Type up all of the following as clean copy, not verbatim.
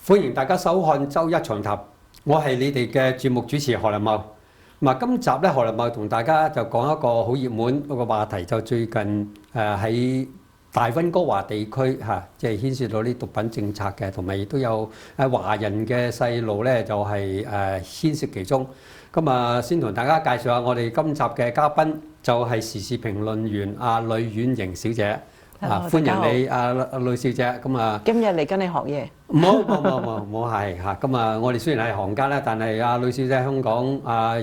歡迎大家收看周一長談，我係你哋嘅節目主持何林茂。今集咧何林茂同大家就講一個好熱門嗰個話題，就最近喺大溫哥華地區即係牽涉到啲毒品政策嘅，同埋亦都有華人嘅細路咧，就係牽涉其中。先同大家介紹下我哋今集嘅嘉賓，就係時事評論員呂婉瑩小姐。歡迎你呂小姐。今日嚟跟你學嘢。冇係嚇。我哋雖然係行家啦，但係呂小姐香港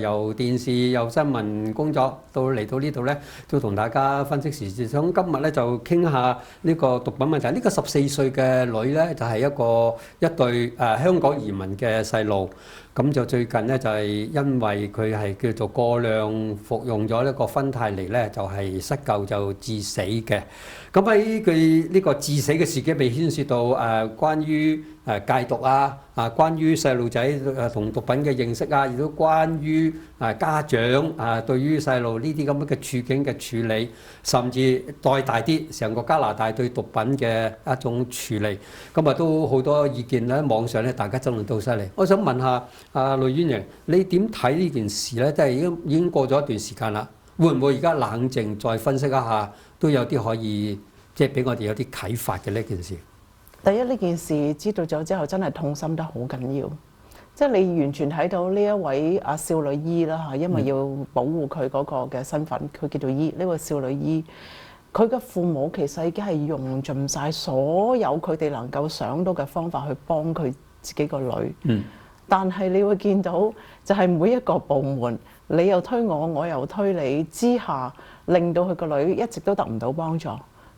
由電視由新聞工作嚟到呢度咧，都同大家分析時事。想今日咧就傾下呢個毒品問題。呢個14歲嘅女咧，就係一對香港移民嘅細路。咁就最近咧就係因為佢係叫做過量服用咗呢個芬太尼咧，就係失救就致死嘅。咁喺佢呢個致死嘅事件被牽涉到關於戒毒關於細路仔同毒品嘅認識亦都關於家長對於細路呢啲咁樣嘅處境嘅處理，甚至再大啲成個加拿大對毒品嘅一種處理，都好多意見喺網上咧，大家爭論到犀利。我想問下呂婉瑩，你點睇呢件事咧？即係已經過咗一段時間啦，會唔會而家冷靜再分析一下，都有啲可以即係俾我哋有啲啟發嘅呢件事？第一，呢件事知道咗之後，真係痛心得好緊要。即係你完全睇到呢一位少女姨啦嚇，因為要保護佢嗰個嘅身份，佢叫做姨。呢個少女姨，佢嘅父母其實已經係用盡晒所有佢哋能夠想到嘅方法去幫佢自己個女。但係你會見到，就係每一個部門，你又推我，我又推你之下，令到佢個女一直都得唔到幫助。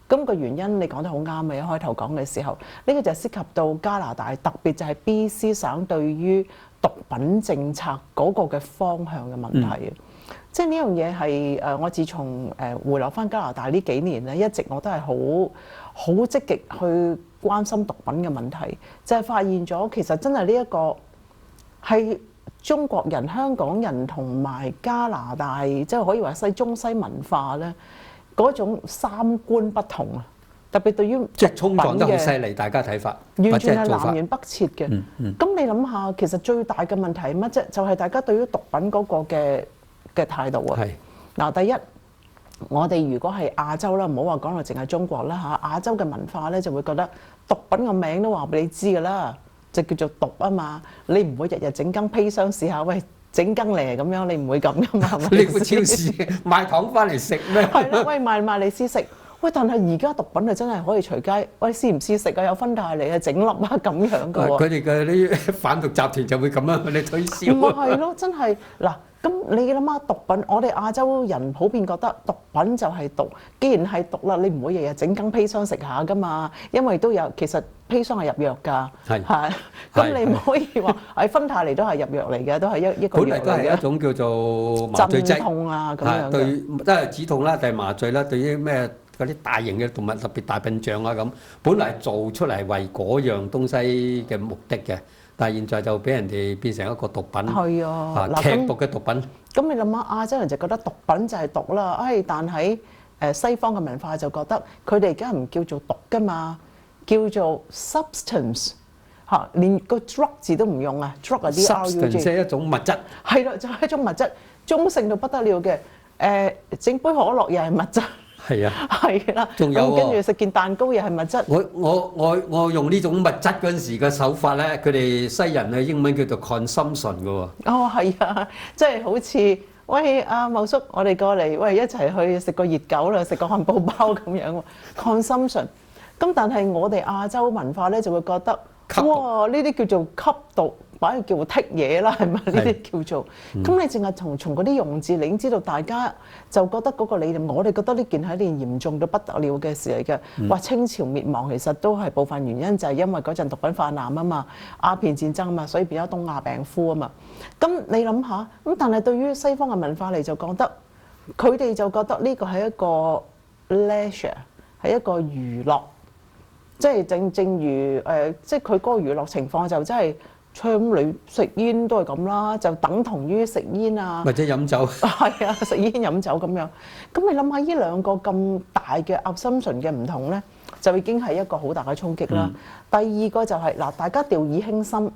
咁個原因你講得好啱嘅，一開頭講嘅時候，呢個就涉及到加拿大，特別就係 BC 省對於毒品政策嗰個嘅方向嘅問題。即係呢樣嘢係我自從回流翻加拿大呢幾年咧，一直我都係好積極去關心毒品嘅問題，就係發現咗其實真係呢一個係中國人、香港人同埋加拿大，即係可以話中西文化咧。嗰種三觀不同啊，特別對於即係衝撞得好犀利，大家睇法完全係南轅北轍嘅。咁你諗下，其實最大嘅問題係乜啫？就係大家對於毒品嗰個嘅態度啊。嗱，第一，我哋如果係亞洲啦，唔好話講到淨係中國啦嚇，亞洲嘅文化咧就會覺得毒品個名都話俾你知㗎啦，就叫做毒啊嘛。你唔會日日整羹砒霜試下，喂，整羹嚟咁樣，你唔會咁噶嘛？你去超市買糖翻嚟食咩？係啦，喂，賣嚟試食。喂，但係而家毒品啊，真係可以隨街，喂，試唔試食啊？有芬太尼啊，整粒啊咁樣噶喎。佢哋嘅啲販毒集團就會咁樣去推銷。唔係咯，真係嗱。咁你諗下毒品，我哋亞洲人普遍覺得毒品就係毒。既然係毒啦，你唔會日日整羹砒霜食下噶嘛？因為都有其實砒霜係入藥㗎，係。咁你唔可以話誒芬太尼都係入藥嚟嘅，都係一個藥嚟嘅。本嚟都係一種叫做麻醉劑。鎮痛啊咁樣嘅。對，都係止痛啦，定係麻醉啦。對於咩嗰啲大型嘅動物，特別大笨象咁，本嚟做出嚟為嗰樣東西嘅目的嘅。但係現在就俾人哋變成一個毒品，係啊，劇毒嘅毒品。咁你諗下，亞洲人就覺得毒品就係毒啦，但喺西方嘅文化就覺得佢哋而家唔叫做毒㗎嘛，叫做 substance 嚇，連個 drug 字都唔用啊 ，drug 啊啲 substance 即係一種物質。係啦，就係一種物質，中性到不得了嘅。整杯可樂又係物質。係啊，係啦，仲有跟住食件蛋糕又係物質。我用呢種物質嗰陣時嘅手法咧，佢哋西人嘅英文叫做 consumption 嘅喎。哦，係啊，即係好似喂阿茂叔，我哋過嚟喂一齊去食個熱狗啦，食個漢堡包咁樣喎。consumption。咁但係我哋亞洲文化咧就會覺得，哇！呢啲叫做吸毒。擺叫剔嘢啦，係咪？呢啲叫做咁，你淨係從嗰啲用字，你已經知道大家就覺得嗰個理念，我哋覺得呢件係一件嚴重到不得了嘅事嚟嘅。話清朝滅亡其實都係部分原因，就係因為嗰陣毒品泛濫啊嘛，鴉片戰爭啊嘛，所以變咗東亞病夫啊嘛。咁你諗下，咁但係對於西方嘅文化嚟就覺得，佢哋就覺得呢個係一個 leisure， 係一個娛樂，即係正如即係佢嗰個娛樂情況就真係。唱你食煙都係咁啦，就等同於食煙啊，或者飲酒。係啊，食煙飲酒咁樣。咁你諗下呢兩個咁大嘅 assumption 嘅唔同咧，就已經係一個好大嘅衝擊啦。第二個就係、嗱，大家掉以輕心。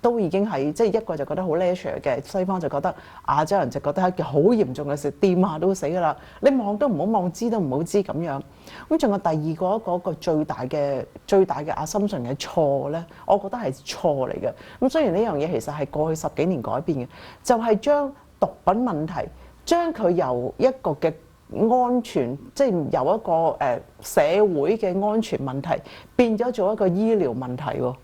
都已經係即係一個就覺得好 leisure 嘅，西方就覺得亞洲人就覺得係一件好嚴重嘅事，掂下都死㗎啦！你望都唔好望，知都唔好知咁樣。咁仲有第二個嗰個最大嘅 assumption 嘅錯咧，我覺得係錯嚟嘅。咁雖然呢樣嘢其實係過去10幾年改變嘅，就係將毒品問題將佢由一個嘅安全，即係由一個社會嘅安全問題變咗做一個醫療問題喎。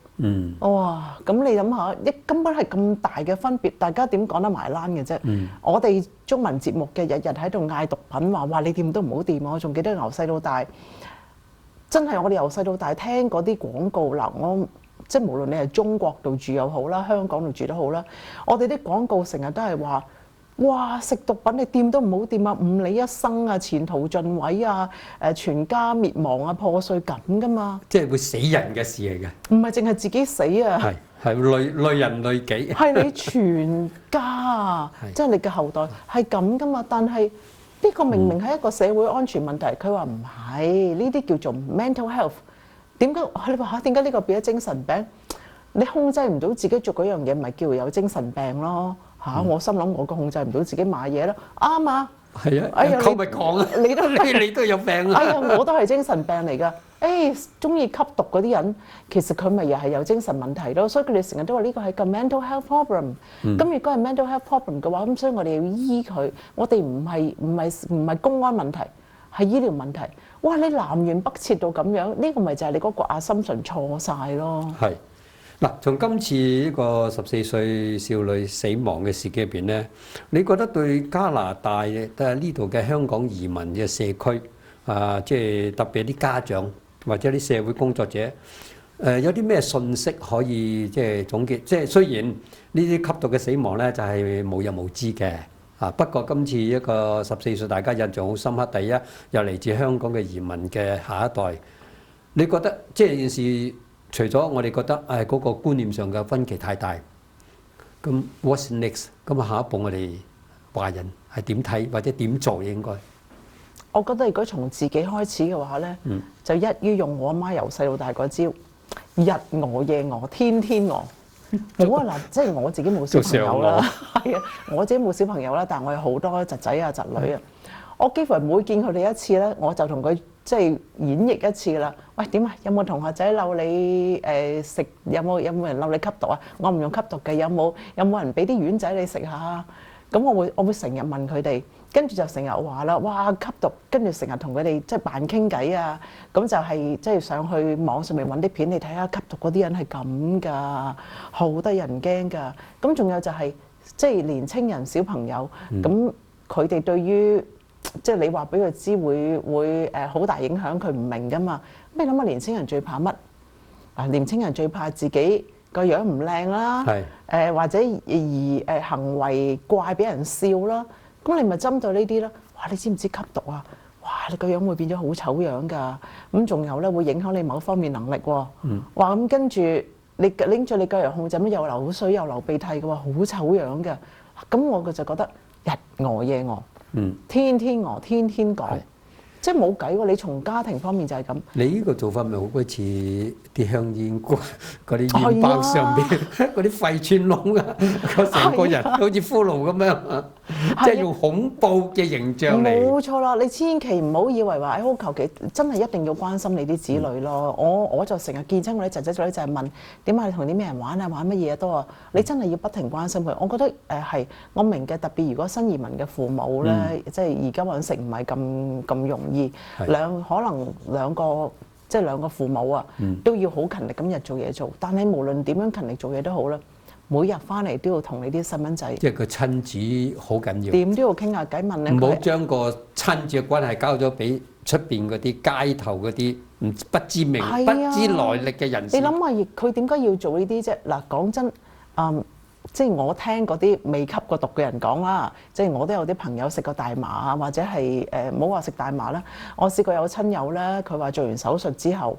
哇！咁你諗下，根本係咁大嘅分別，大家點講得埋欄嘅啫？我哋中文節目嘅日日喺度嗌毒品，話你掂都唔好掂。我仲記得由細到大，真係我哋由細到大聽嗰啲廣告嗱，我即係無論你係中國度住又好啦，香港度住都好啦，我哋啲廣告成日都係話。哇！食毒品你掂都唔好掂啊，誤你一生啊，前途盡毀啊，全家滅亡啊，破碎咁噶嘛。即係會死人嘅事嚟嘅。唔係淨係自己死啊，係累人累己。係你全家啊，即係你嘅後代係咁噶嘛。但係呢個明明係一個社會安全問題，佢話唔係，呢啲叫做 mental health。點解你話嚇？點解呢個變咗精神病？你控制唔到自己做嗰樣嘢，咪叫有精神病咯？我心諗我個控制唔到自己買嘢咯，啱啊！係啊，講咪講啊！你都有病啊！哎呀，我都係精神病嚟㗎。中意吸毒嗰啲人，其實佢咪又係有精神問題咯。所以佢哋成日都話呢個係個 mental health problem。咁如果係 mental health problem 嘅話，咁所以我哋要醫佢。我哋唔係公安問題，係醫療問題。哇！你南轅北轍到咁樣，呢個咪就係你嗰個 assumption 錯晒咯。係。嗱，從今次呢個14歲少女死亡嘅事件入邊咧，你覺得對加拿大呢度嘅香港移民嘅社區即係特別啲家長或者啲社會工作者，有啲咩信息可以即係總結？即係雖然呢啲吸毒嘅死亡咧就係無人無知嘅不過今次一個14歲大家印象好深刻，第一又嚟自香港嘅移民嘅下一代，你覺得即係件事？除咗我哋覺得嗰個觀念上嘅分歧太大，咁 what's next？咁下一步我哋華人係點睇或者點做應該？我覺得如果從自己開始嘅話咧，就一於用我阿媽由細到大嗰招，日餓夜餓，天天餓。好啊嗱，即係我自己冇小朋友啦，係啊，我自己冇小朋友啦，但係我有好多侄仔啊侄女啊，我幾乎係每見佢哋一次咧，我就同佢即係演繹一次啦。喂，點啊？有冇同學仔鬧你食？有冇人鬧你吸毒啊？我唔用吸毒嘅，有冇人俾啲丸仔你食下？咁我會成日問佢哋，跟住就成日話啦，哇吸毒，跟住成日同佢哋即係扮傾偈啊！咁就係即係上去網上面揾啲片，你睇下吸毒嗰啲人係咁㗎，好得人驚㗎。咁仲有就係即係年青人小朋友，咁佢哋對於即係你話俾佢知會好大影響，佢唔明㗎嘛。咁你諗下年青人最怕乜？年青人最怕自己個樣唔靚啦，或者行為怪俾人笑啦。咁你咪針對呢啲啦。哇！你知唔知吸毒啊？哇！你個樣會變咗好醜樣㗎。咁仲有咧，會影響你某方面能力喎。哇！咁跟住你拎住你個人控制咩？又流水又流鼻涕嘅喎，好醜樣㗎。咁我就覺得日餓夜餓，天天餓，天天講。即係冇計喎！你從家庭方面就係咁。你呢個做法咪好鬼似啲香煙嗰啲煙包上邊嗰啲肺穿窿啊，成個人好似骷髏咁樣，即係用恐怖嘅形象嚟。冇錯啦！你千祈唔好以為話好求其，真係一定要關心你啲子女咯。我就成日見親我啲侄仔女就係問點解你同啲咩人玩啊？玩乜嘢多啊？你真係要不停關心佢。我覺得係我明嘅，特別如果新移民嘅父母咧，即係而家揾食唔係咁容易。可能兩個父母啊，都要好勤力咁日做嘢做。但係無論點樣勤力做嘢都好啦，每日翻嚟都要同你啲細蚊仔，即係個親子好緊要。點都要傾下偈問你。唔好將個親子嘅關係交咗俾出邊嗰啲街頭嗰啲不知名、不知來歷嘅人士。你諗下，佢點解要做呢啲啫？嗱，講真，即係我聽嗰啲未吸過毒嘅人講啦，即係我都有啲朋友食過大麻啊，或者係唔好話食大麻啦。我試過有親友咧，佢話做完手術之後，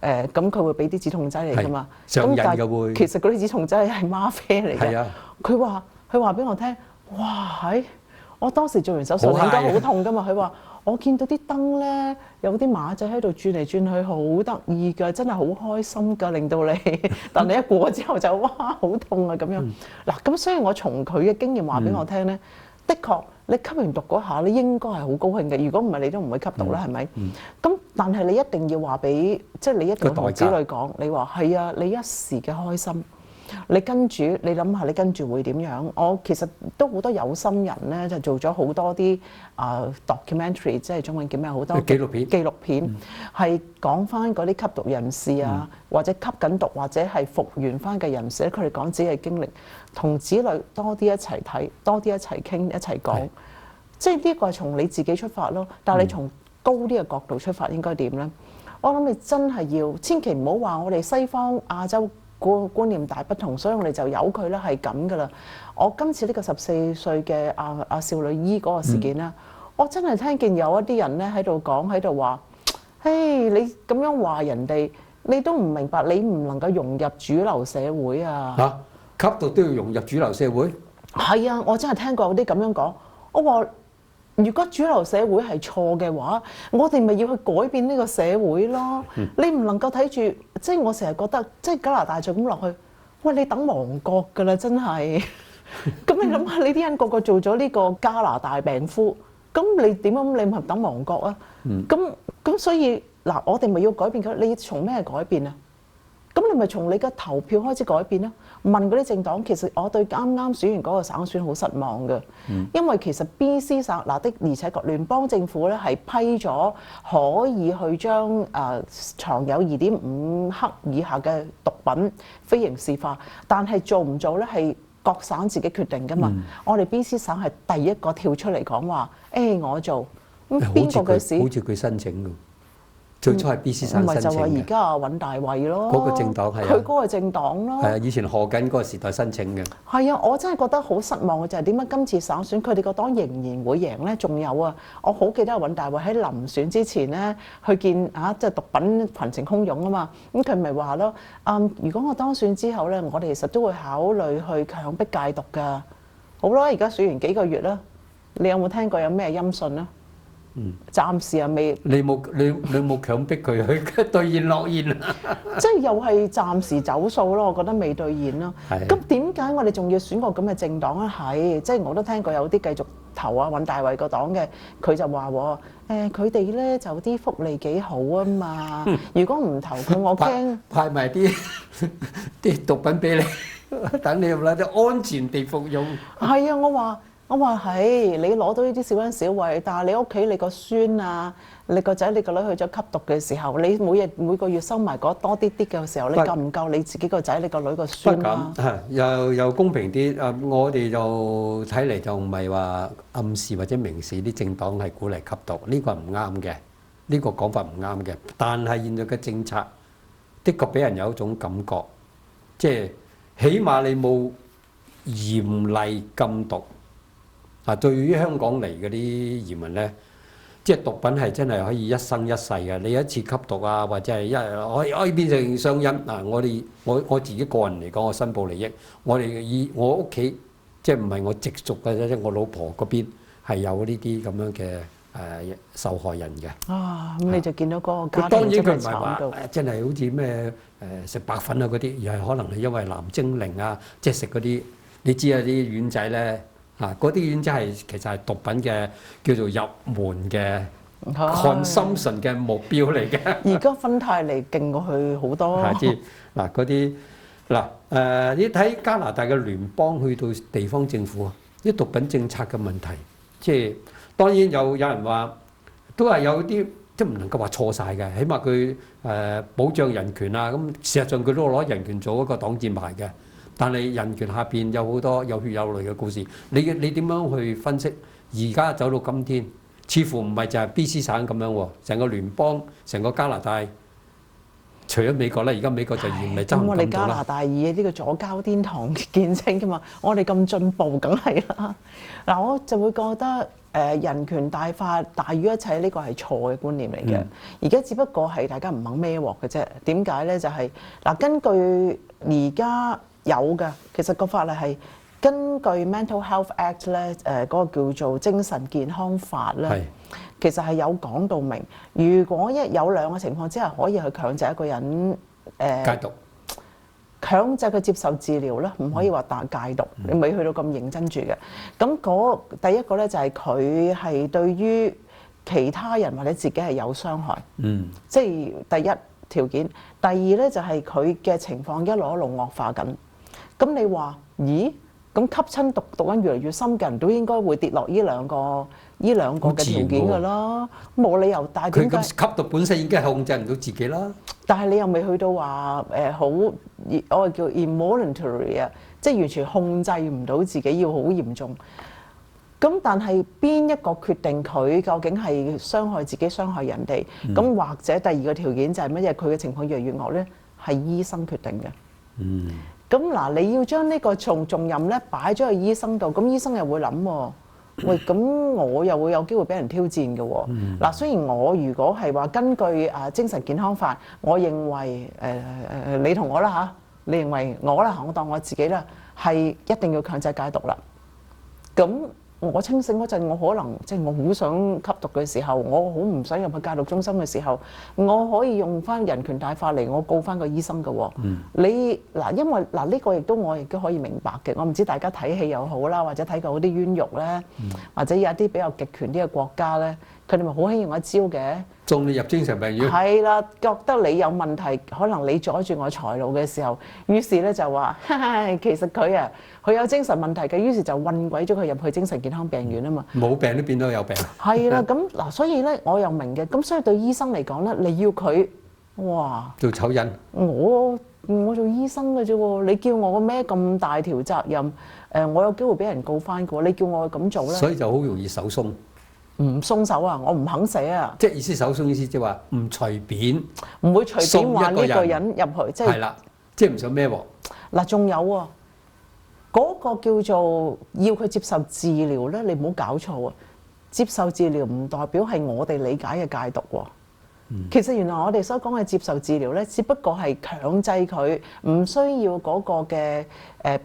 咁佢會俾啲止痛劑嚟㗎嘛。上癮嘅會。其實嗰啲止痛劑係嗎啡嚟嘅。係啊。佢話俾我聽，哇！我當時做完手術應該好痛㗎嘛。佢話我見到啲燈咧，有啲馬仔喺度轉嚟轉去，好得意㗎，真係好開心㗎，令到你。但你一過之後就哇好痛啊咁樣。嗱咁，所以我從佢嘅經驗話俾我聽咧，的確你吸完毒嗰下，你應該係好高興嘅。如果唔係，你都唔會吸毒啦，係咪？咁但係你一定要話俾，即係你一定要同子女講，你話係啊，你一時嘅開心。你跟住，你諗下，你跟住會點樣？我其實都好多有心人咧，就做咗好多啲documentary， 即係中文叫咩？好多紀錄片係講翻嗰啲吸毒人士啊，或者吸緊毒或者係復原翻嘅人士咧，佢哋講自己嘅經歷，同子女多啲一齊睇，多啲一齊傾，一齊講。即係呢個係從你自己出發咯，但係你從高啲嘅角度出發應該點咧？我諗你真係要千祈唔好話我哋西方亞洲觀念大不同，所以我哋就由佢啦，係咁噶啦。我今次呢個14歲嘅少女姨嗰個事件啦，我真係聽見有一啲人咧喺度講，喺度話：嘿，你咁樣話人哋，你都唔明白，你唔能夠融入主流社會啊！吸毒都要融入主流社會？係啊，我真係聽過有啲咁樣講。我話：如果主流社會係錯嘅話，我哋咪要去改變呢個社會咯。你唔能夠睇住，即係我成日覺得，即係加拿大就咁落去，喂，你等亡國㗎啦，真係。咁你諗下，你啲人個個做咗呢個加拿大病夫，咁你點樣？你咪等亡國啊？咁所以嗱，我哋咪要改變佢。你從咩改變啊？咁你咪從你嘅投票開始改變咯。問嗰啲政黨，其實我對啱啱選完嗰個省選好失望嘅，因為其實 BC 省嗱的，而且個聯邦政府咧係批咗可以去將藏有2.5克以下嘅毒品非刑事化，但係做唔做咧係各省自己決定㗎嘛。我哋 BC 省係第一個跳出嚟講話，我做咁邊個嘅事？好似佢申請㗎。最初係 BC 省申請嘅，咪就話而家阿尹大衛咯，嗰個政黨係佢嗰個政黨咯，係啊，以前賀錦嗰個時代申請嘅。係啊，我真係覺得好失望嘅就係點解今次省選佢哋個黨仍然會贏咧？仲有啊，我好記得阿尹大衛喺臨選之前咧去見即係毒品群情洶湧啊嘛，咁佢咪話咯，如果我當選之後咧，我哋其實都會考慮去強迫戒毒㗎。好啦，而家選完幾個月啦，你有冇聽過有咩音訊啊？暫時又未。你冇強迫佢去兌現諾言啊？即係又係暫時走數咯，我覺得未兌現咯。咁點解我哋仲要選個咁嘅政黨咧？係，即係我都聽過有啲繼續投尹大衛個黨嘅，佢就話佢哋咧就啲福利幾好啊嘛。如果唔投佢，我驚派埋啲毒品俾你，等你啦，啲安全地服用。係啊，我話係，你攞到呢啲小恩小惠，但係你屋企你個孫啊、你個仔、你個女去咗吸毒嘅時候，你每個月收埋嗰多啲嘅時候，你夠唔夠你自己個仔、你個女個孫啊？不咁又公平啲。我哋就睇嚟就唔係話暗示或者明示啲政黨係鼓勵吸毒，呢個係唔啱嘅，呢個講法唔啱嘅。但係現在嘅政策，的確俾人有一種感覺，即係起碼你冇嚴厲禁毒。對於香港嚟嗰啲移民咧，即係毒品係真係可以一生一世嘅。你一次吸毒啊，或者係可以變成上癮嗱。我自己個人嚟講，我申報利益，我屋企即係唔係我直屬嘅啫，即係我老婆嗰邊係有呢啲咁樣嘅受害人嘅。咁你就見到嗰個家庭真係慘到，真係好似咩食白粉啊嗰啲，而係可能係因為藍精靈啊，即係食嗰啲，你知啊啲丸仔咧。嗰啲丸仔其實係毒品嘅叫做入門嘅 consumption 嘅目標嚟嘅。而家芬太尼勁過佢好多。嗰啲你睇加拿大嘅聯邦去到地方政府啲毒品政策嘅問題，即係當然有人話都係有啲即係唔能夠話錯晒嘅，起碼佢保障人權啊，咁事實上佢都攞人權做一個擋箭牌嘅。但係人權下邊有好多有血有淚嘅故事，你點樣去分析？而家走到今天，似乎唔係就係 BC 省咁樣喎，成個聯邦、成個加拿大，除咗美國咧，而家美國就嚴厲執行禁毒啦。咁我哋加拿大以呢個左膠天堂見稱㗎嘛，我哋咁進步，梗係啦。嗱，我就會覺得人權大法大於一切呢個係錯嘅觀念嚟嘅。而家只不過係大家唔肯孭鑊嘅啫。點解咧？就係根據而家有嘅，其實個法例係根據 Mental Health Act 咧，嗰個叫做精神健康法係咧，其實係有講到明，如果有兩個情況之下可以去強制一個人戒毒。強制佢接受治療咧，唔可以話戒毒，你未去到咁認真住嘅。咁第一個咧就係佢係對於其他人或者自己係有傷害，即係第一條件。第二咧就係佢嘅情況一路一路惡化緊。咁你話，咦？咁吸親毒癮越嚟越深嘅人都應該會跌落呢兩個嘅條件㗎啦，冇理由。但係點解？佢咁吸毒本身已經係控制唔到自己啦。但係你又未去到話好，我係叫 involuntary 啊，即係完全控制唔到自己，要好嚴重。咁但係邊一個決定佢究竟係傷害自己、傷害人哋？咁或者第二個條件就係乜嘢？佢嘅情況越嚟越惡咧，係醫生決定嘅。咁嗱，你要將呢個重任咧擺咗去醫生度，咁醫生又會諗喎，喂，咁我又會有機會俾人挑戰嘅喎。嗱，雖然我如果係話根據精神健康法，我認為你同我啦嚇，你認為我啦嚇，我當我自己啦，係一定要強制戒毒啦。咁我清醒嗰陣，我可能即係我好想吸毒嘅時候，我好唔想入去戒毒中心嘅時候，我可以用翻人權大法嚟，我告翻個醫生嘅喎。你嗱，因為嗱呢個亦都我亦都可以明白嘅。我唔知大家睇戲又好啦，或者睇過嗰啲冤獄咧，或者有一啲比較極權啲嘅國家咧，佢哋咪好興用一招嘅，送你入精神病院。係啦，覺得你有問題，可能你阻住我財路嘅時候，於是咧就話，其實佢有精神問題嘅，於是就運鬼咗佢入去精神健康病院啊嘛。冇病都變到有病。係啦，咁嗱，所以咧我又明嘅，咁所以對醫生嚟講咧，你要佢，哇，做醜人。我做醫生嘅啫喎，你叫我孭咁大條責任，我有機會俾人告翻嘅喎，你叫我咁做咧，所以就好容易手鬆。唔鬆手啊，我唔肯寫啊，即係意思手鬆意思即係話唔隨便，唔會隨便話呢個人入去，即係係啦，即係唔想孭鑊。嗱，仲有喎，嗰個叫做要佢接受治療咧，你唔好搞錯啊！接受治療唔代表係我哋理解嘅戒毒喎。其實原來我哋所講嘅接受治療咧，只不過係強制佢唔需要嗰個嘅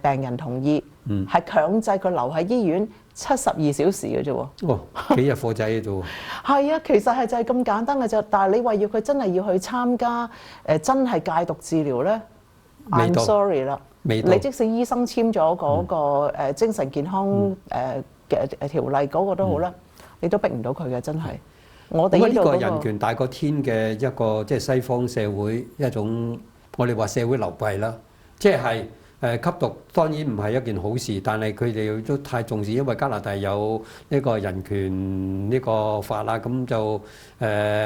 病人同意，係強制佢留喺醫院72小時嘅啫喎。哦，幾日貨仔喺度。係啊，其實係就係咁簡單嘅啫。但係你話要佢真係要去參加真係戒毒治療咧，I'm sorry 啦。你即使醫生簽咗嗰個精神健康嘅條例嗰個都好啦，你都逼唔到佢嘅，真係。我哋呢個人權大過天嘅一個即係西方社會一種我哋話社會流弊啦，即係吸毒當然唔係一件好事，但係佢哋都太重視，因為加拿大有呢個人權呢個法啦，咁就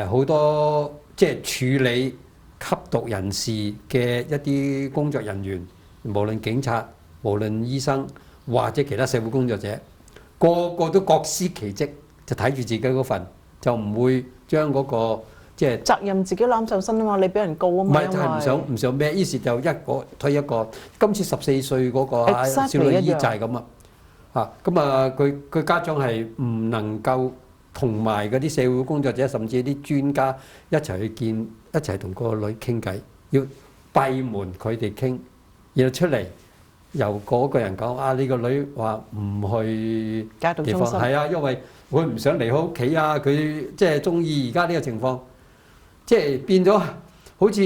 好多即係處理吸毒人士嘅一啲工作人員，無論警察、無論醫生或者其他社會工作者，個個都各司其職，就睇住自己嗰份。就唔會將嗰個即係責任自己攬上身啊嘛，你俾人告啊嘛，唔係就係唔想咩，於是就一個推一個。今次14歲嗰個少女姨就係咁啊，咁啊佢家長係唔能夠同埋嗰啲社會工作者甚至啲專家一齊去見，一齊同個女傾偈，要閉門佢哋傾，然後出嚟由嗰個人講呢個女話唔去戒毒中心，係啊，因為佢唔想離開屋企啊！佢即係中意而家呢個情況，即係變咗好似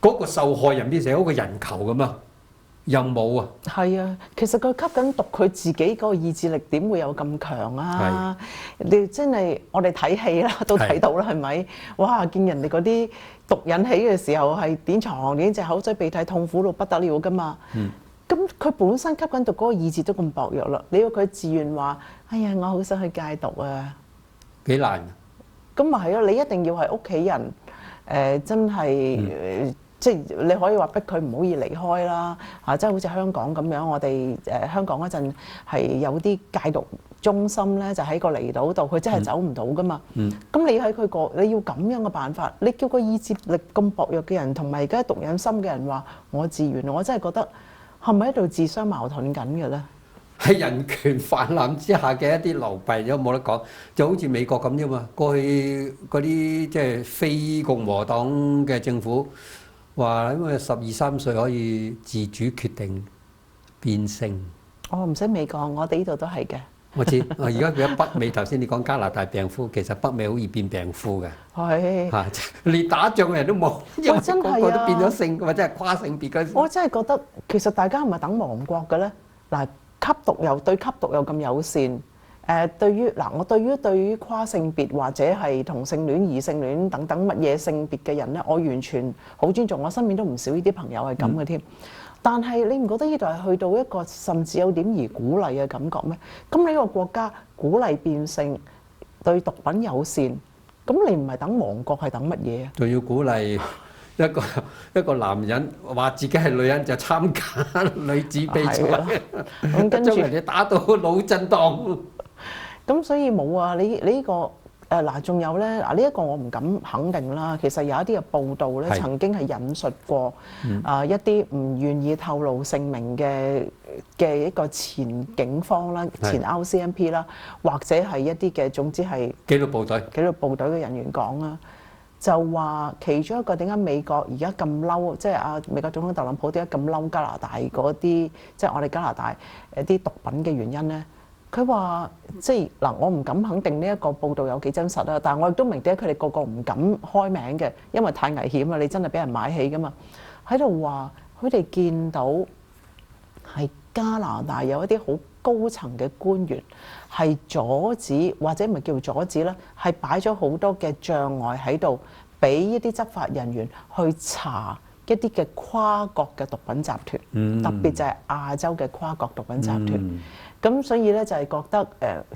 嗰個受害人變成一個人球咁啊！又冇啊！係啊，其實佢吸緊毒，佢自己個意志力點會有咁強啊？你真係我哋睇戲啦，都睇到啦，係咪？哇！見人哋嗰啲毒癮起嘅時候係點床點隻口水鼻涕痛苦到不得了噶嘛！咁佢本身吸緊毒嗰個意志都咁薄弱啦，你要佢自願話：哎呀，我好想去戒毒啊！幾難㗎？咁咪係咯，你一定要係屋企人真係即係你可以話逼佢唔好易離開啦嚇，即係好似香港咁樣，我哋香港嗰陣係有啲戒毒中心咧，就喺個離島度，佢真係走唔到噶嘛。咁你喺佢個你要咁樣嘅辦法，你叫個意志力咁薄弱嘅人，同埋而家毒癮深嘅人話我自願，我真係覺得。係咪喺度自相矛盾緊嘅咧？係人權泛濫之下嘅一啲流弊，都冇得講。就好似美國咁啫嘛。過去嗰啲即係非共和黨嘅政府話，因為12、13歲可以自主決定變性，哦，唔使美國，我哋呢度都係嘅。我知，而家佢喺北美，頭先你講加拿大病夫，其實北美好易變病夫嘅。係，嚇，連打仗嘅人都冇，因為真係啊個個都變咗性或者係跨性別嗰時。我真係覺得其實大家係咪等亡國嘅咧？嗱，吸毒又對吸毒又咁友善，對於跨性別或者係同性戀、異性戀等等乜嘢性別嘅人咧，我完全好尊重。我身邊都唔少呢啲朋友係咁嘅添。但係你唔覺得呢度係去到一個甚至有點而鼓勵嘅感覺咩？咁你呢個國家鼓勵變性，對毒品友善，咁你唔係等亡國係等乜嘢啊？仲要鼓勵一個男人話自己係女人就參加女子比賽，咁跟住將人哋打到腦震盪。咁所以冇啊！你呢個嗱，仲有咧嗱，呢一個我唔敢肯定啦。其實有一啲嘅報道咧，曾經係引述過一啲唔願意透露姓名嘅一個前警方啦、前 RCMP 啦，或者係一啲嘅總之係紀律部隊嘅人員講啦，就話其中一個點解美國而家咁嬲，即係美國總統特朗普點解咁嬲加拿大嗰啲，即係我哋加拿大啲毒品嘅原因咧？佢話即係嗱，我唔敢肯定呢一個報道有幾真實啦，但係我亦都明點解佢哋個個唔敢開名嘅，因為太危險啦，你真係俾人買起噶嘛。喺度話佢哋見到係加拿大有一啲好高層嘅官員係阻止，或者唔係叫阻止啦，係擺咗好多嘅障礙喺度，俾一啲執法人員去查一啲嘅跨國嘅毒品集團，特別就係亞洲嘅跨國毒品集團。咁所以咧就係覺得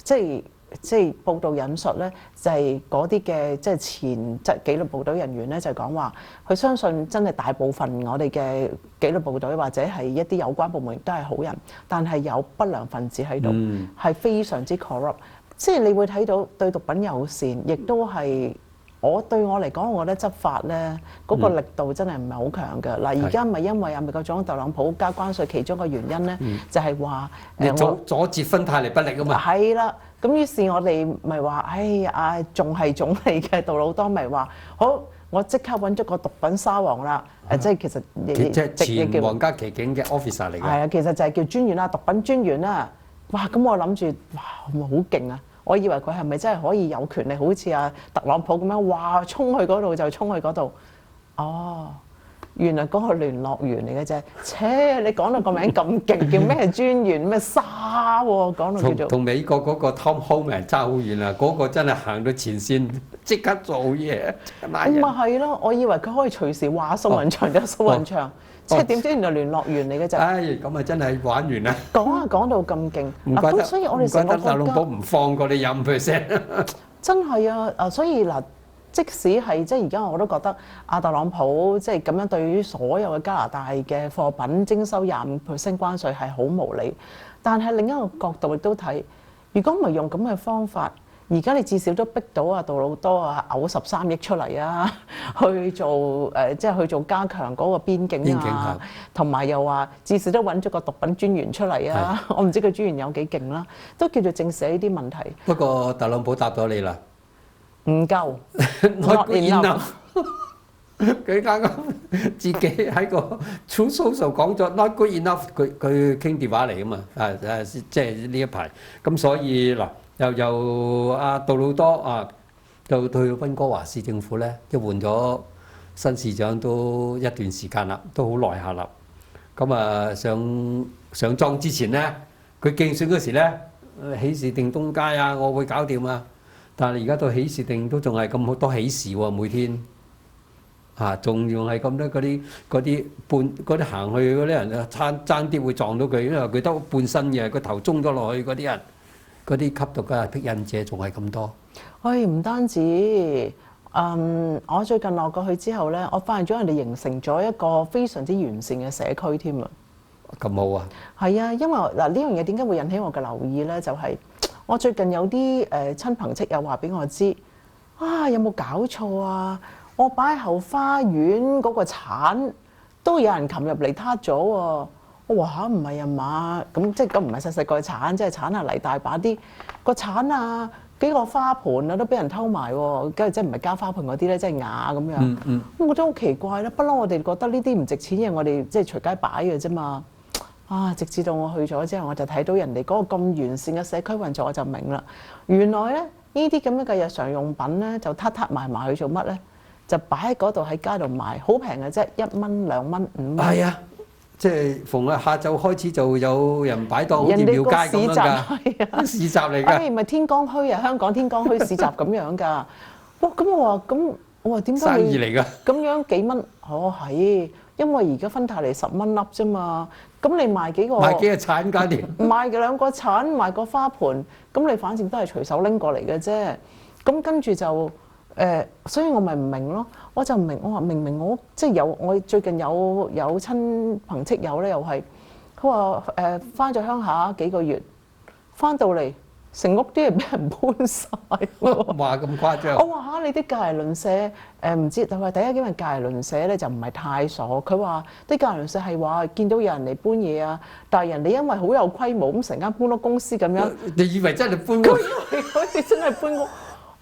即係報道引述咧，就係嗰啲嘅即係前紀律部隊人員咧就講話，佢相信真係大部分我哋嘅紀律部隊或者係一啲有關部門亦都係好人，但係有不良分子喺度，係非常之 corrupt。即係你會睇到對毒品友善，亦都係對我嚟講，我覺得執法咧嗰個力度真係唔係好強嘅。嗱，而家咪因為美國總統特朗普加關稅，其中一個原因咧就係話你阻截芬太尼不力啊嘛。係啦，咁於是我哋咪話，仲係總理嘅杜魯多咪話，好，我即刻揾咗個毒品沙王啦。即係其實即係前皇家騎警嘅 officer 嚟嘅。係啊，其實就係叫專員啦，毒品專員啦。哇，咁我諗住，哇，好勁啊！我以為佢係咪真係可以有權力，好似特朗普咁樣，哇，衝去嗰度就衝去嗰度。哦，原來嗰個聯絡員嚟嘅啫。你講到個名咁勁，叫咩專員咩沙喎？講到叫做同美國嗰個 Tom Homan 爭好遠啊！嗰個真係行到前線，即刻做嘢。咁咪係咯，我以為佢可以隨時話掃雲牆就掃雲牆。即係點知原來聯絡員嚟嘅啫。咁啊真係玩完啦！講到咁勁，咁所以我哋成個國家特朗普唔放過你25%。真係啊！所以嗱，即使係即係而家我都覺得特朗普即係咁樣對於所有嘅加拿大嘅貨品徵收25%關稅係好無理。但係另一個角度亦都睇，如果唔係用咁嘅方法，而家你至少都逼到杜魯多嘔13億出嚟啊，去做即係去做加強嗰個邊境啊，同埋又話至少都揾咗個毒品專員出嚟啊。我唔知佢專員有幾勁啦，都叫做正視呢啲問題。不過特朗普答咗你啦，唔夠 ，not enough。佢啱啱自己喺個 Truth Social 講咗 not good enough，佢傾電話嚟噶嘛，即係呢一排。咁所以嗱。由杜魯多就去溫哥華市政府咧，即係換咗新市長都一段時間啦，都好耐下啦。咁上莊之前咧，佢競選嗰時咧，喜事定東街啊，我會搞掂啊。但係而家到喜事定都仲係咁多喜事喎，每天仲用係咁多嗰啲行去嗰啲人啊，爭啲會撞到佢，因為佢得半身嘅，個頭中咗落去嗰啲人。嗰啲吸毒嘅癖癮者仲係咁多。唔單止，我最近落過去之後咧，我發現咗人哋形成咗一個非常之完善嘅社區添啊！咁好啊！係啊，因為嗱呢樣嘢點解會引起我嘅留意咧？就係我最近有啲親朋戚友話俾我知，有冇搞錯啊？我擺喺後花園嗰個鏟都有人擒入嚟撻咗喎！我話唔係啊嘛，咁即係咁唔係細細個鏟，即係鏟下泥大把啲個鏟幾個花盆都俾人偷埋喎，跟住即係唔係加花盆嗰啲咧，即係瓦咁樣。咁我覺得好奇怪啦，不嬲我哋覺得呢啲唔值錢嘢，我哋即係隨街擺嘅啫嘛。直至到我去咗之後，我就睇到人哋嗰個咁完善嘅社區運作，我就明啦。原來咧呢啲咁樣嘅日常用品咧，就撻埋去做乜咧？就擺喺嗰度喺街度賣，好平嘅啫，1蚊、2蚊、5蚊。係啊，即係逢日下晝開始就有人擺檔，好似廟街咁樣㗎，市集嚟㗎。咪天光墟啊，香港天光墟市集咁樣㗎。哇！咁我話點解生意嚟㗎？咁樣幾蚊？係，因為而家芬太尼10蚊粒啫嘛。咁你賣幾個鏟家電？賣嘅2個鏟，賣個花盆，咁你反正都係隨手拎過嚟嘅啫。咁跟住就所以我咪唔明咯。我就唔明，我話明我即係我最近有親朋戚友咧，又係佢話翻咗鄉下幾個月，翻到嚟成屋啲嘢俾人搬晒喎。話咁誇張？我話嚇你啲隔離鄰舍唔知，佢話第一因為隔離鄰舍咧就唔係太傻，佢話啲隔離鄰舍係話見到有人嚟搬嘢啊，但係人哋因為好有規模咁成間搬屋公司咁樣，你以為真係搬屋？好似真係搬屋。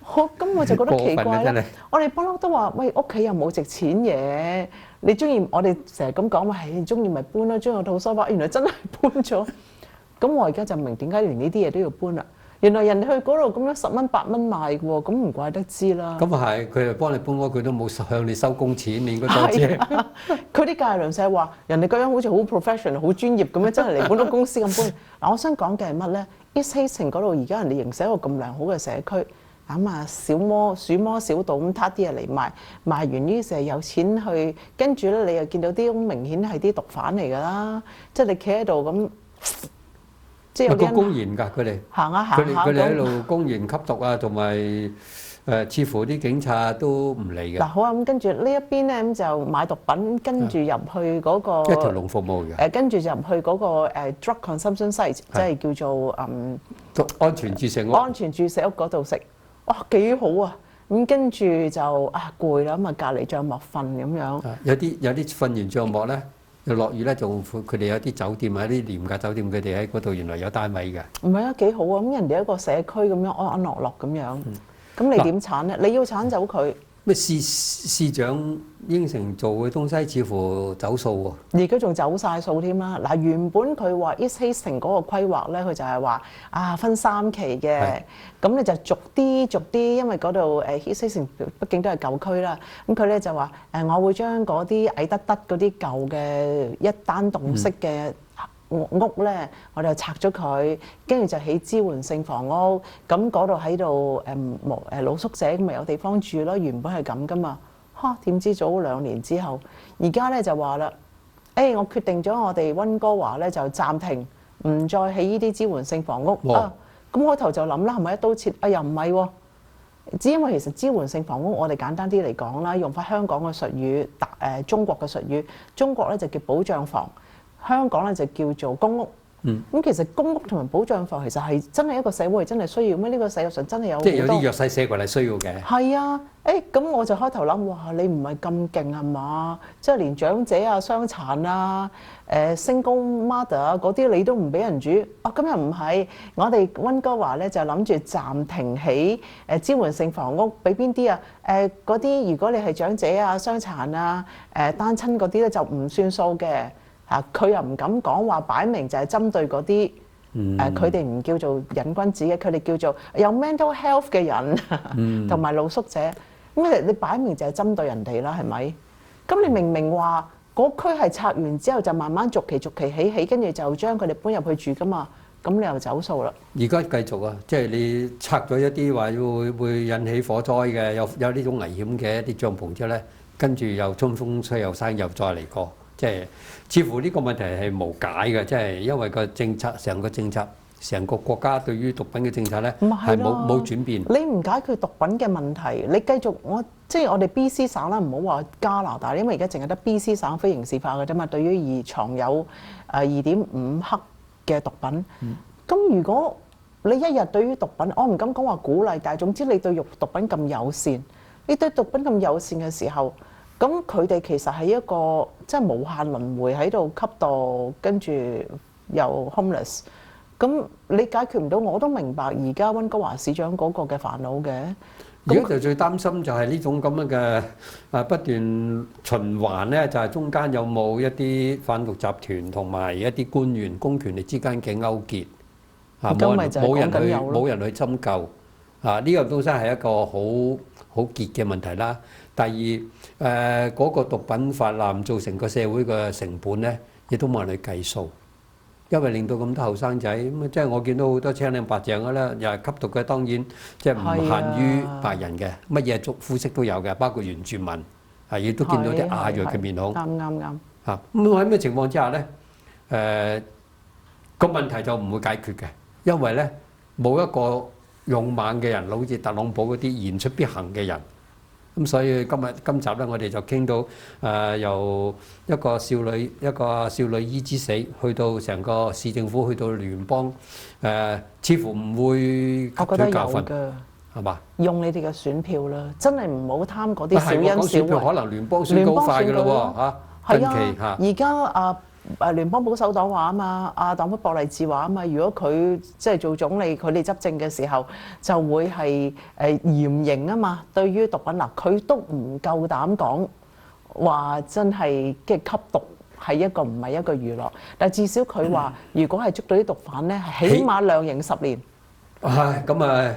咁我就覺得奇怪啦。我哋不嬲都話，喂，屋企又冇值錢嘢，你中意我哋成日咁講話，係中意咪搬咯，中意套梳化，原來真係搬咗。咁我而家就明點解連呢啲嘢都要搬啦。原來人哋去嗰度咁樣10蚊8蚊賣嘅喎，咁唔怪得知啦。咁啊係，佢係幫你搬屋，佢都冇向你收工錢，你應該多謝。佢啲隔離鄰舍話，人哋個樣好似好 professional、好專業咁樣，真係嚟搬屋公司咁搬。嗱，我想講嘅係乜咧？East Hastings 嗰度而家人哋形成一個咁良好嘅社區。咁啊，鼠摸小道咁撻啲嘢嚟賣，賣完於是有錢去，跟住咧你又見到啲好明顯係啲毒販嚟㗎啦，即係你企喺度咁，即係有啲公然㗎，佢哋行下行下佢哋喺度公然吸毒啊，同埋似乎啲警察都唔理嘅。嗱好啊，咁跟住呢一邊咧咁就買毒品，跟住入去嗰個一條龍服務嘅。跟住就入去嗰個drug consumption site，即係叫做安全注射屋。安全注射屋嗰度食。哇，幾好啊！咁跟住就攰啦，咁啊隔離帳幕瞓咁樣。有啲瞓完帳幕咧，又落雨咧，就佢哋有啲酒店啊，啲廉價酒店，佢哋喺嗰度原來有單位嘅。唔係啊，幾好啊！咁人哋一個社區咁樣安安樂樂咁樣，咁你點剷咧？你要剷走佢。咩市長應承做嘅東西，似乎走數喎。而家仲走晒數添啦！嗱，原本佢話 East Hastings 嗰個規劃咧，佢就係話分3期嘅，咁你就逐啲，因為嗰度East Hastings畢竟都係舊區啦。咁佢咧就話我會將嗰啲矮得嗰啲舊嘅一單棟式嘅屋咧，我哋就拆咗佢，跟住就起支援性房屋。咁嗰度喺度露宿者咁咪有地方住咯。原本係咁噶嘛，點知早2年之後，而家咧就話啦，我決定咗我哋溫哥華咧就暫停，唔再起呢啲支援性房屋。咁開頭就諗啦，係咪一刀切？又唔係喎，只因為其實支援性房屋我哋簡單啲嚟講啦，用翻香港嘅術語，中國嘅術語，中國咧就叫保障房。香港咧就叫做公屋，咁其實公屋同埋保障房其實係真係一個社會係真係需要咩？呢個世界上真係有好多，即係有啲弱勢社群係需要嘅。係啊，咁我就開頭諗，哇！你唔係咁勁係嘛？即係連長者啊、傷殘啊、single mother 啊嗰啲你都唔俾人住，咁又唔係。我哋溫哥華咧就諗住暫停起支援性房屋，俾邊啲啊？嗰啲如果你係長者啊、傷殘啊、單親嗰啲咧就唔算數嘅。佢又唔敢講話，擺明就係針對嗰啲佢哋唔叫做癮君子嘅，佢哋叫做有 mental health 嘅人，同埋露宿者。咁你擺明就係針對人哋啦，係咪？咁你明明話嗰區係拆完之後就慢慢逐期起，跟住就將佢哋搬入去住噶嘛，咁你又走數啦。而家繼續啊，即係你拆咗一啲話會引起火災嘅，有呢種危險嘅一啲帳篷之後咧，跟住又衝鋒吹又生，又再嚟過。即係似乎呢個問題係無解嘅，即係因為個政策成個國家對於毒品嘅政策咧係冇轉變。你唔解決毒品嘅問題，你繼續即係我哋 BC 省啦，唔好話加拿大，因為而家淨係得 BC 省非刑事化嘅啫嘛。對於藏有2.5克嘅毒品，咁如果你一日對於毒品，我唔敢講話鼓勵，但係總之你對毒品咁友善，你對毒品咁友善嘅時候。咁佢哋其實係一個即係無限輪迴喺度吸毒，跟住又 homeless。咁你解決唔到，我都明白而家溫哥華市長嗰個嘅煩惱嘅。而家就最擔心就係呢種咁樣嘅不斷循環咧，就係中間有冇一啲販毒集團同埋一啲官員公權力之間嘅勾結冇人去針灸呢個都真係一個好結嘅問題啦。第二嗰個毒品泛濫造成個社會嘅成本咧，亦都冇人去計數。因為令到咁多後生仔咁，即係我見到好多青靚白淨嘅咧，又係吸毒嘅，當然即係唔限於白人嘅，乜嘢族膚色都有嘅，包括原住民，亦都見到啲亞裔嘅面孔。啱嚇咁喺咩情況之下咧？個問題就唔會解決嘅，因為咧冇一個勇猛嘅人，好似特朗普嗰啲言出必行嘅人。咁所以今集咧，我哋就傾到由一個少女醫之死，去到成個市政府，去到聯邦，似乎唔會吸取教訓，係嘛？用你哋嘅選票啦，真係唔好貪嗰啲小恩小惠。可能聯邦選舉好快㗎咯喎，近期嚇。而家聯邦保守黨話啊嘛，黨魁博勵治話啊嘛，如果佢即係做總理，佢哋執政嘅時候就會係嚴刑啊嘛。對於毒品嗱，佢都唔夠膽講話真係嘅吸毒係唔係一個娛樂，但係至少佢話，如果係捉到啲毒販咧，起碼量刑10年。咁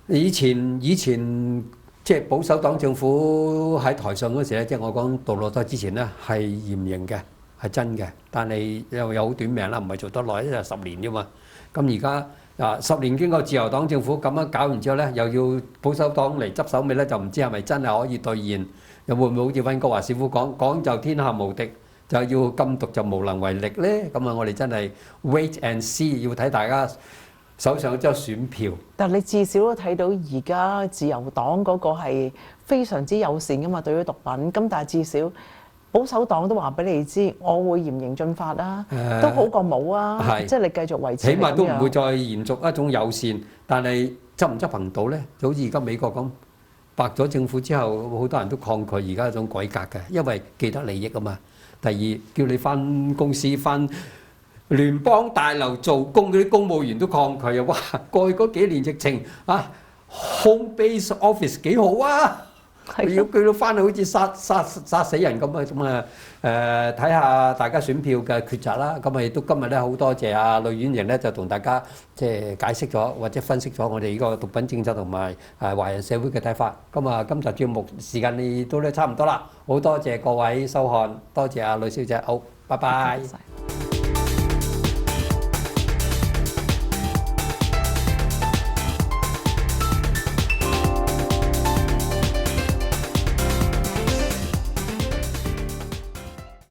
以前即係保守黨政府喺台上嗰時咧，即係我講杜魯多之前咧係嚴刑嘅。係真嘅，但係又有好短命啦，唔係做得耐，就10年啫嘛。咁而家10年經過自由黨政府咁樣搞完之後咧，又要保守黨嚟執手尾咧，就唔知係咪真係可以兌現，又會唔會好似溫哥華師傅講就天下無敵，就要禁毒就無能為力咧？咁我哋真係 wait and see， 要睇大家手上嗰張選票。但你至少都睇到而家自由黨嗰個係非常之友善噶嘛，對於毒品。咁但係至少保守黨都話俾你知，我會嚴刑峻法啦，都好過冇啊！即係你繼續維持，起碼都唔會再延續一種友善。但係執唔執行到咧？就好似而家美國咁，白咗政府之後，好多人都抗拒而家一種改革嘅，因為既得利益啊嘛。第二，叫你翻公司翻聯邦大樓做工嗰啲公務員都抗拒啊！哇，過去嗰幾年疫情home base office 幾好啊！要佢都翻去好似殺死人咁睇下大家選票嘅抉擇啦。咁亦都今日咧好多謝呂婉瑩咧，就同大家即係解釋咗或者分析咗我哋呢個毒品政策同埋華人社會嘅睇法。咁今集節目時間亦都差唔多啦，好多謝各位收看，多謝呂小姐，好，拜拜。